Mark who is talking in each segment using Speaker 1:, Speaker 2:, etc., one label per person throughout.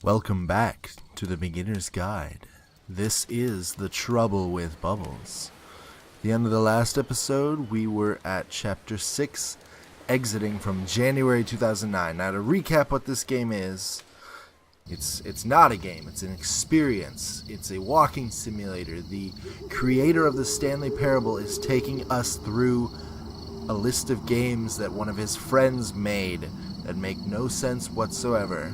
Speaker 1: Welcome back to the Beginner's Guide. This is The Trouble with Bubbles. The end of the last episode, we were at Chapter 6, exiting from January 2009. Now to recap what this game is, it's not a game, it's an experience. It's a walking simulator. The creator of the Stanley Parable is taking us through a list of games that one of his friends made that make no sense whatsoever.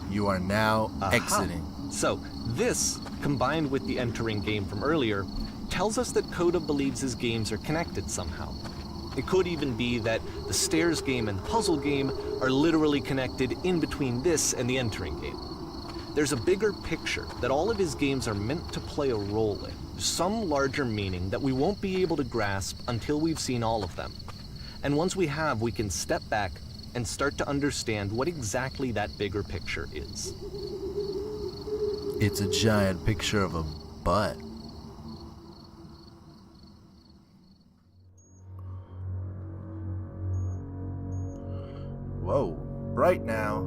Speaker 1: You are now exiting.
Speaker 2: So, this, combined with the entering game from earlier, tells us that Coda believes his games are connected somehow. It could even be that the stairs game and puzzle game are literally connected in between this and the entering game. There's a bigger picture that all of his games are meant to play a role in, some larger meaning that we won't be able to grasp until we've seen all of them. And once we have, we can step back and start to understand what exactly that bigger picture is.
Speaker 1: It's a giant picture of a butt. Whoa, bright now.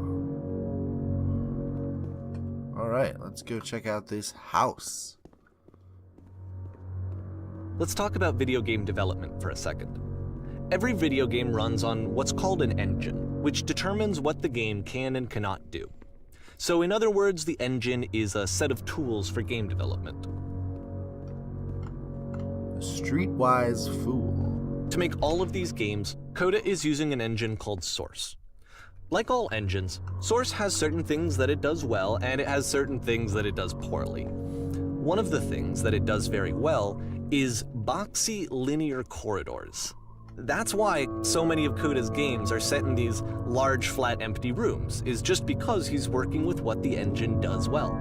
Speaker 1: Alright, let's go check out this house.
Speaker 2: Let's talk about video game development for a second. Every video game runs on what's called an engine, which determines what the game can and cannot do. So in other words, the engine is a set of tools for game development.
Speaker 1: The Streetwise Fool.
Speaker 2: To make all of these games, Coda is using an engine called Source. Like all engines, Source has certain things that it does well, and it has certain things that it does poorly. One of the things that it does very well is boxy linear corridors. That's why so many of Coda's games are set in these large, flat, empty rooms, is just because he's working with what the engine does well.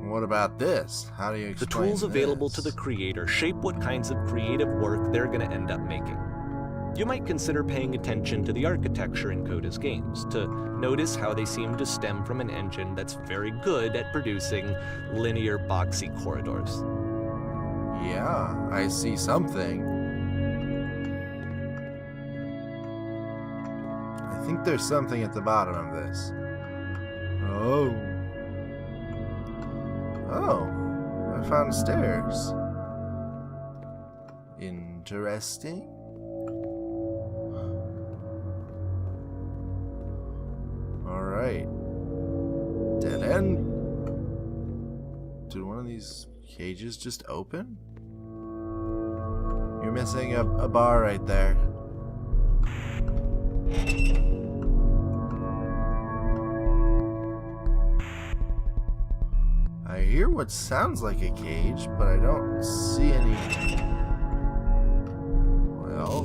Speaker 1: What about this? How do you explain
Speaker 2: The tools available
Speaker 1: this?
Speaker 2: to the creator shape what kinds of creative work they're going to end up making. You might consider paying attention to the architecture in Coda's games, to notice how they seem to stem from an engine that's very good at producing linear, boxy corridors.
Speaker 1: Yeah, I see something. I think there's something at the bottom of this. Oh, I found stairs. Interesting. Alright. Dead end. Did one of these cages just open? You're missing a bar right there. I hear what sounds like a cage, but I don't see any. Well.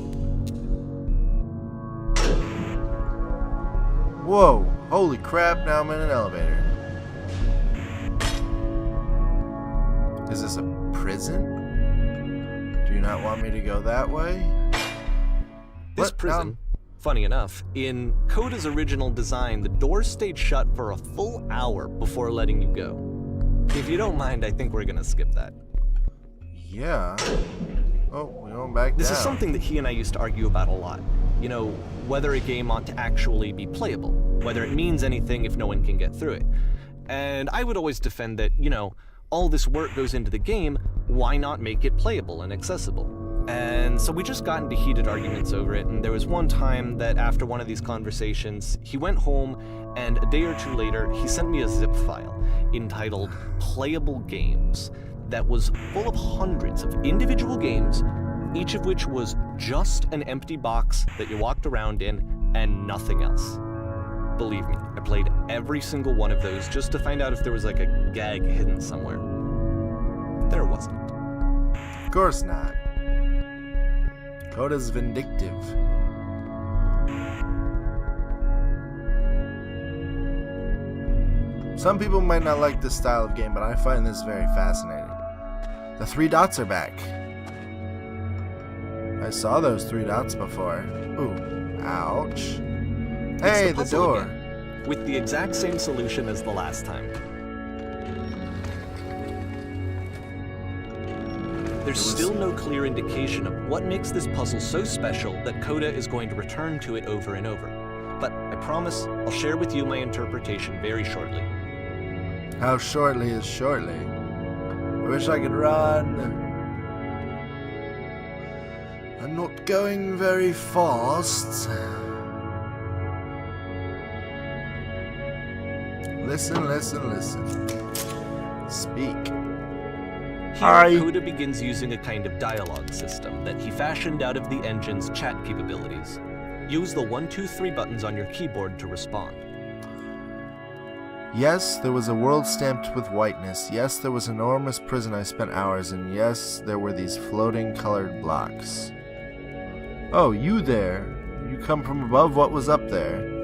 Speaker 1: Whoa! Holy crap, now I'm in an elevator. Is this a prison? Do you not want me to go that way?
Speaker 2: This
Speaker 1: What?
Speaker 2: prison, funny enough, in Coda's original design, the doors stayed shut for a full hour before letting you go. If you don't mind, I think we're gonna skip that.
Speaker 1: Yeah. Oh, we're going back
Speaker 2: This
Speaker 1: down.
Speaker 2: is something that he and I used to argue about a lot. You know, whether a game ought to actually be playable, whether it means anything if no one can get through it. And I would always defend that, you know, all this work goes into the game, why not make it playable and accessible? And so we just got into heated arguments over it, and there was one time that after one of these conversations, he went home, and a day or two later, he sent me a zip file entitled Playable Games that was full of hundreds of individual games, each of which was just an empty box that you walked around in and nothing else. Believe me, I played every single one of those just to find out if there was like a gag hidden somewhere. There wasn't.
Speaker 1: Of course not. Coda's vindictive. Some people might not like this style of game, but I find this very fascinating. The 3 dots are back. I saw those 3 dots before. Ooh, ouch. Hey, the
Speaker 2: puzzle
Speaker 1: door.
Speaker 2: again, with the exact same solution as the last time. There's still no clear indication of what makes this puzzle so special that Coda is going to return to it over and over. But I promise I'll share with you my interpretation very shortly.
Speaker 1: How shortly is shortly? I wish I could run. I'm not going very fast. Listen, listen, listen. Speak.
Speaker 2: Here, Coda begins using a kind of dialogue system that he fashioned out of the engine's chat capabilities. Use the 1, 2, 3 buttons on your keyboard to respond.
Speaker 1: Yes, there was a world stamped with whiteness. Yes, there was an enormous prison I spent hours in. Yes, there were these floating colored blocks. Oh, you there. You come from above. What was up there?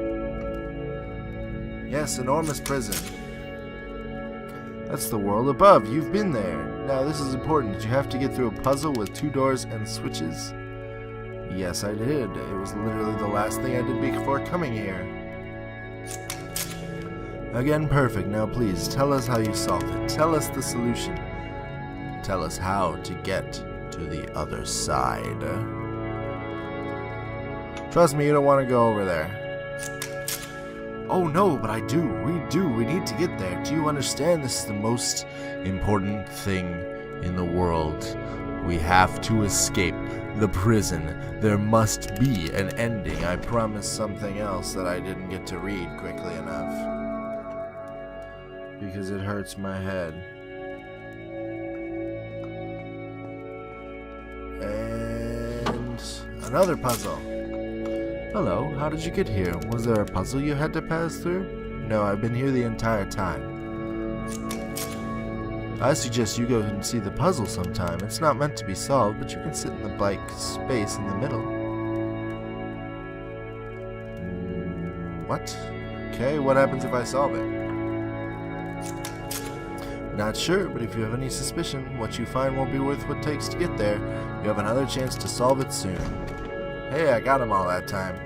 Speaker 1: Yes, enormous prison. That's the world above. You've been there. Now, this is important. Did you have to get through a puzzle with 2 doors and switches? Yes, I did. It was literally the last thing I did before coming here. Again, perfect. Now, please, tell us how you solved it. Tell us the solution. Tell us how to get to the other side. Trust me, you don't want to go over there. Oh no, but I do. We do. We need to get there. Do you understand? This is the most important thing in the world. We have to escape the prison. There must be an ending. I promised something else that I didn't get to read quickly enough. Because it hurts my head. And another puzzle. Hello, how did you get here? Was there a puzzle you had to pass through? No, I've been here the entire time. I suggest you go and see the puzzle sometime. It's not meant to be solved, but you can sit in the blank space in the middle. What? Okay, what happens if I solve it? Not sure, but if you have any suspicion, what you find won't be worth what it takes to get there. You have another chance to solve it soon. Hey, I got them all that time.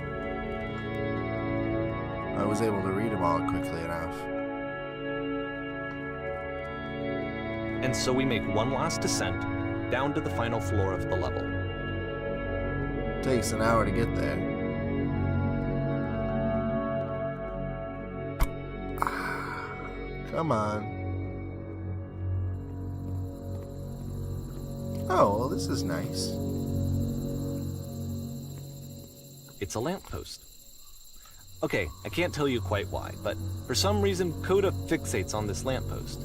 Speaker 1: I was able to read them all quickly enough.
Speaker 2: And so we make one last descent down to the final floor of the level.
Speaker 1: Takes an hour to get there. Come on. Oh, well, this is nice.
Speaker 2: It's a lamppost. Okay, I can't tell you quite why, but for some reason, Coda fixates on this lamppost.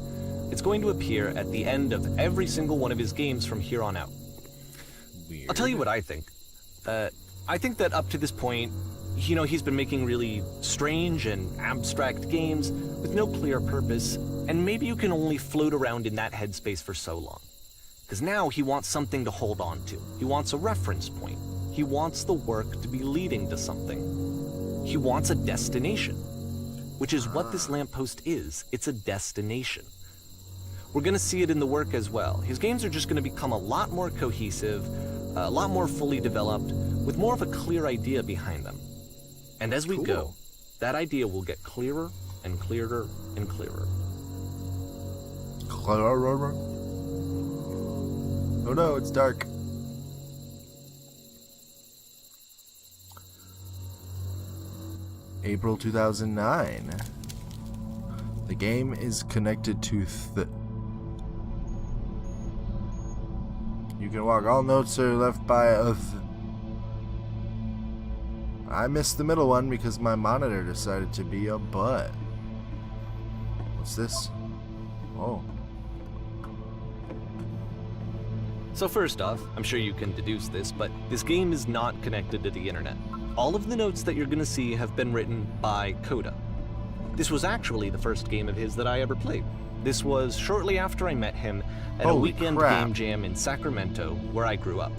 Speaker 2: It's going to appear at the end of every single one of his games from here on out.
Speaker 1: Weird.
Speaker 2: I'll tell you what I think. I think that up to this point, he's been making really strange and abstract games with no clear purpose, and maybe you can only float around in that headspace for so long. Because now he wants something to hold on to. He wants a reference point. He wants the work to be leading to something. He wants a destination, which is what this lamppost is. It's a destination. We're going to see it in the work as well. His games are just going to become a lot more cohesive, a lot more fully developed, with more of a clear idea behind them. And as we go, that idea will get clearer and clearer and clearer.
Speaker 1: Clearer? Oh no, it's dark. April 2009. The game is connected to You can walk. All notes are left by I missed the middle one because my monitor decided to be a butt. What's this? Oh.
Speaker 2: So first off, I'm sure you can deduce this, but this game is not connected to the internet. All of the notes that you're going to see have been written by Coda. This was actually the first game of his that I ever played. This was shortly after I met him at a weekend game jam in Sacramento, where I grew up.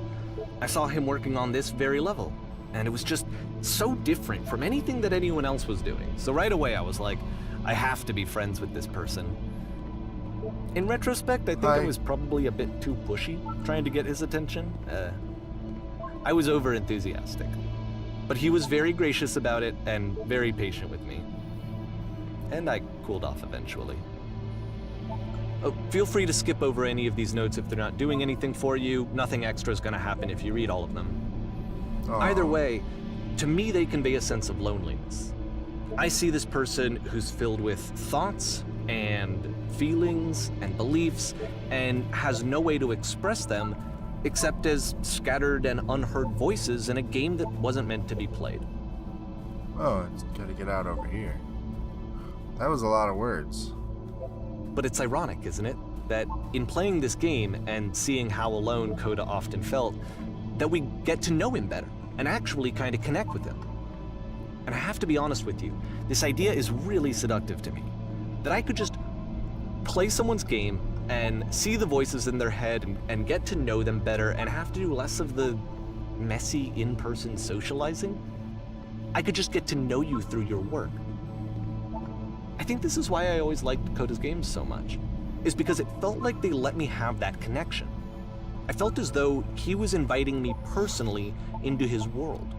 Speaker 2: I saw him working on this very level, and it was just so different from anything that anyone else was doing. So right away I was like, I have to be friends with this person. In retrospect, I think I was probably a bit too pushy, trying to get his attention. I was over-enthusiastic. But he was very gracious about it and very patient with me. And I cooled off eventually. Feel free to skip over any of these notes if they're not doing anything for you. Nothing extra is going to happen if you read all of them.
Speaker 1: Aw.
Speaker 2: Either way, to me they convey a sense of loneliness. I see this person who's filled with thoughts and feelings and beliefs and has no way to express them except as scattered and unheard voices in a game that wasn't meant to be played.
Speaker 1: Oh, it's gotta get out over here. That was a lot of words.
Speaker 2: But it's ironic, isn't it? That in playing this game and seeing how alone Coda often felt, that we get to know him better and actually kind of connect with him. And I have to be honest with you, this idea is really seductive to me. That I could just play someone's game and see the voices in their head and get to know them better and have to do less of the messy in-person socializing. I could just get to know you through your work. I think this is why I always liked Coda's games so much, is because it felt like they let me have that connection. I felt as though he was inviting me personally into his world.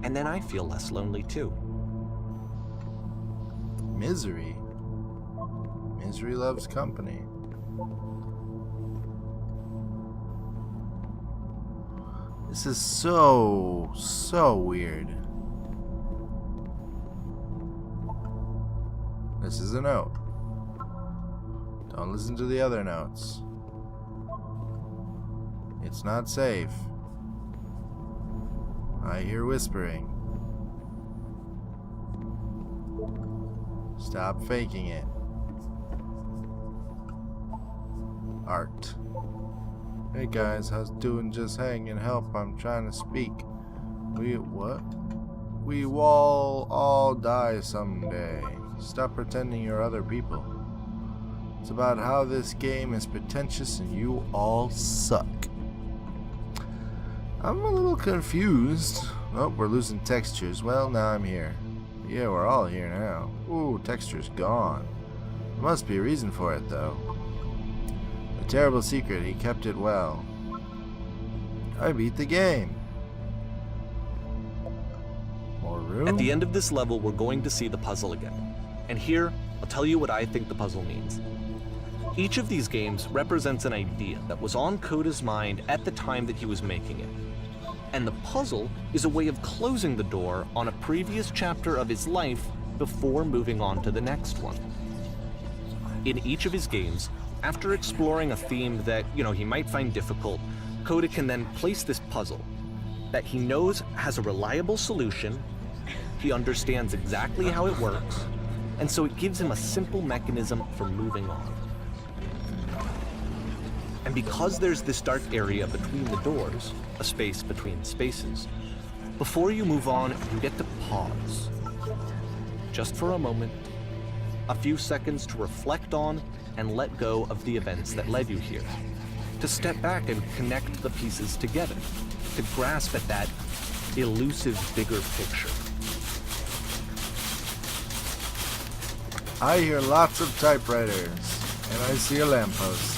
Speaker 2: And then I feel less lonely too.
Speaker 1: Misery. Misery loves company. This is so weird. This is a note. Don't listen to the other notes. It's not safe. I hear whispering. Stop faking it. Art. Hey guys, how's doing? Just hanging. Help, I'm trying to speak. What? We will all die someday. Stop pretending you're other people. It's about how this game is pretentious and you all suck. I'm a little confused. Oh, we're losing textures. Well, now I'm here. Yeah, we're all here now. Ooh, texture's gone. There must be a reason for it, though. A terrible secret. He kept it well. I beat the game. More room?
Speaker 2: At the end of this level, we're going to see the puzzle again. And here, I'll tell you what I think the puzzle means. Each of these games represents an idea that was on Coda's mind at the time that he was making it. And the puzzle is a way of closing the door on a previous chapter of his life before moving on to the next one. In each of his games, after exploring a theme that, he might find difficult, Coda can then place this puzzle that he knows has a reliable solution, he understands exactly how it works, and so it gives him a simple mechanism for moving on. And because there's this dark area between the doors, a space between spaces, before you move on, you get to pause. Just for a moment, a few seconds to reflect on and let go of the events that led you here. To step back and connect the pieces together. To grasp at that elusive bigger picture.
Speaker 1: I hear lots of typewriters, and I see a lamppost.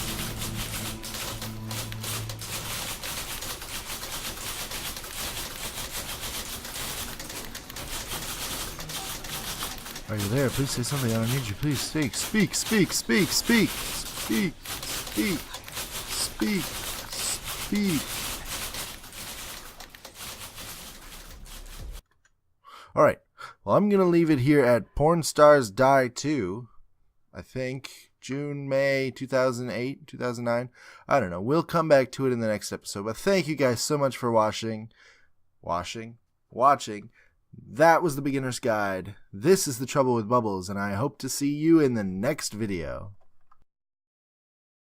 Speaker 1: Are you there? Please say something. I don't need you. Please speak. Speak. Speak. Speak. Speak. Speak. Speak. Speak. Speak. Alright. Well, I'm going to leave it here at Porn Stars Die 2. I think June, May 2008, 2009. I don't know. We'll come back to it in the next episode. But thank you guys so much for watching. That was the Beginner's Guide. This is The Trouble with Bubbles, and I hope to see you in the next video.